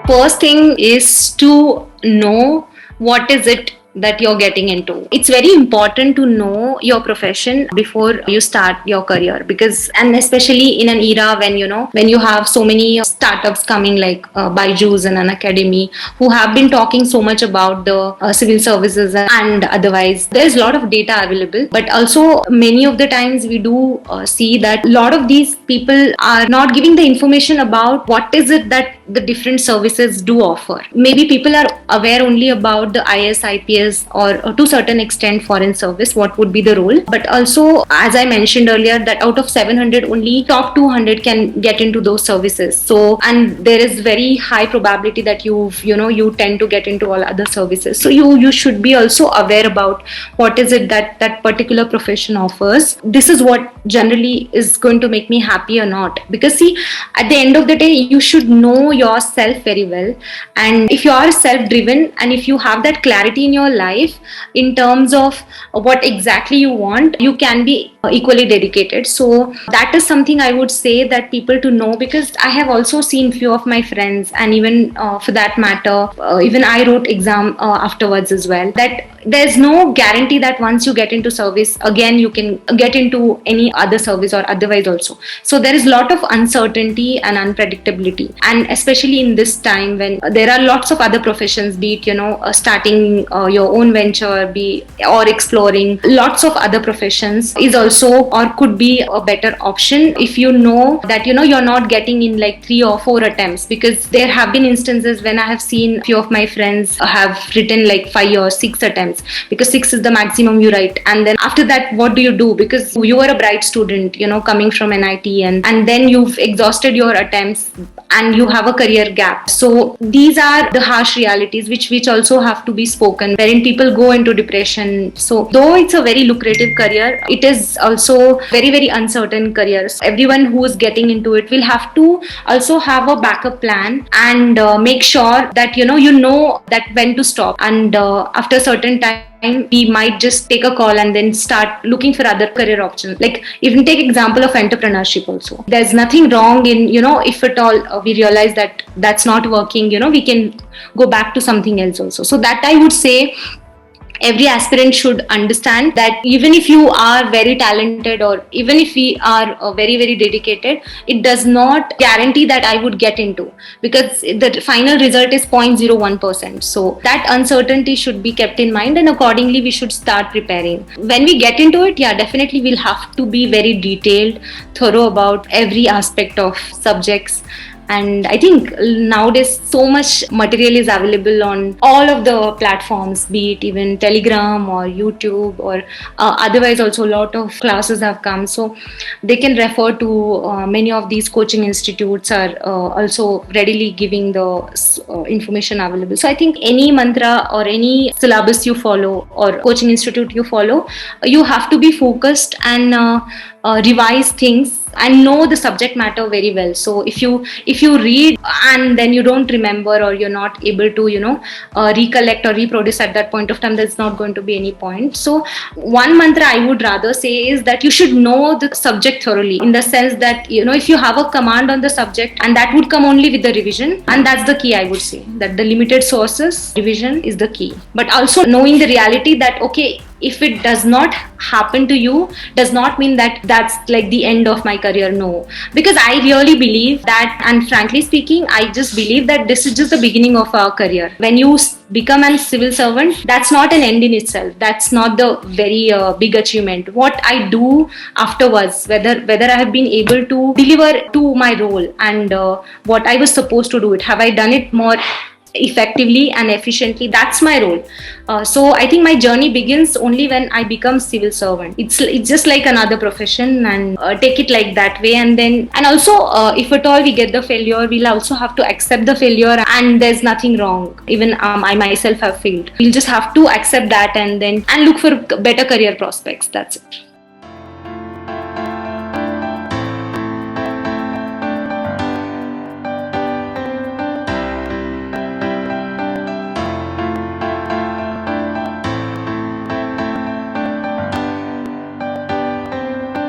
First thing is to know what is it that you're getting into. It's very important to know your profession before you start your career, because, and especially in an era when when you have so many startups coming like Byju's and an academy who have been talking so much about the civil services and otherwise. There's a lot of data available, but also many of the times we do see that a lot of these people are not giving the information about what is it that the different services do offer. Maybe people are aware only about the IAS, IPS, or to certain extent foreign service, what would be the role. But also, as I mentioned earlier, that out of 700, only top 200 can get into those services. So, and there is very high probability that you tend to get into all other services. So you should be also aware about what is it that that particular profession offers. This is what generally is going to make me happy or not. Because see, at the end of the day, you should know yourself very well. And if you are self-driven and if you have that clarity in your life in terms of what exactly you want, you can be equally dedicated. So that is something I would say that people to know, because I have also seen few of my friends, and even for that matter, even I wrote exam afterwards as well, that there's no guarantee that once you get into service, again you can get into any other service or otherwise also. So there is a lot of uncertainty and unpredictability, and especially in this time when there are lots of other professions, be it starting your own venture, or exploring lots of other professions is also or could be a better option if you know that you're not getting in like 3 or 4 attempts. Because there have been instances when I have seen few of my friends have written like 5 or 6 attempts, because 6 is the maximum you write, and then after that what do you do? Because you are a bright student coming from NIT, and then you've exhausted your attempts and you have a career gap. So these are the harsh realities which also have to be spoken, wherein people go into depression. So though it's a very lucrative career, it is also very, very uncertain career. So everyone who is getting into it will have to also have a backup plan and make sure that you know that when to stop, and after a certain time we might just take a call and then start looking for other career options. Like even take example of entrepreneurship also. There's nothing wrong in if at all we realize that that's not working, we can go back to something else also. So that I would say every aspirant should understand that even if you are very talented, or even if we are very, very dedicated, it does not guarantee that I would get into, because the final result is 0.01%. So that uncertainty should be kept in mind, and accordingly we should start preparing. When we get into it, definitely we'll have to be very detailed, thorough about every aspect of subjects. And I think nowadays so much material is available on all of the platforms, be it even Telegram or YouTube, or otherwise also a lot of classes have come. So they can refer to many of these coaching institutes are also readily giving the information available. So I think any mantra or any syllabus you follow or coaching institute you follow, you have to be focused and revise things and know the subject matter very well. So if you read and then you don't remember, or you're not able to recollect or reproduce at that point of time, there's not going to be any point. So one mantra I would rather say is that you should know the subject thoroughly, in the sense that if you have a command on the subject, and that would come only with the revision, and that's the key. I would say that the limited sources, revision is the key. But also knowing the reality that okay, if it does not happen to you, does not mean that that's like the end of my career. No, because I really believe that, and frankly speaking, I just believe that this is just the beginning of our career. When you become a civil servant, that's not an end in itself. That's not the very big achievement. What I do afterwards, whether I have been able to deliver to my role, and what I was supposed to do it, have I done it more effectively and efficiently, that's my role. So I think my journey begins only when I become civil servant. It's just like another profession, and take it like that way. And also if at all we get the failure, we'll also have to accept the failure, and there's nothing wrong. Even I myself have failed. We'll just have to accept that and look for better career prospects. That's it.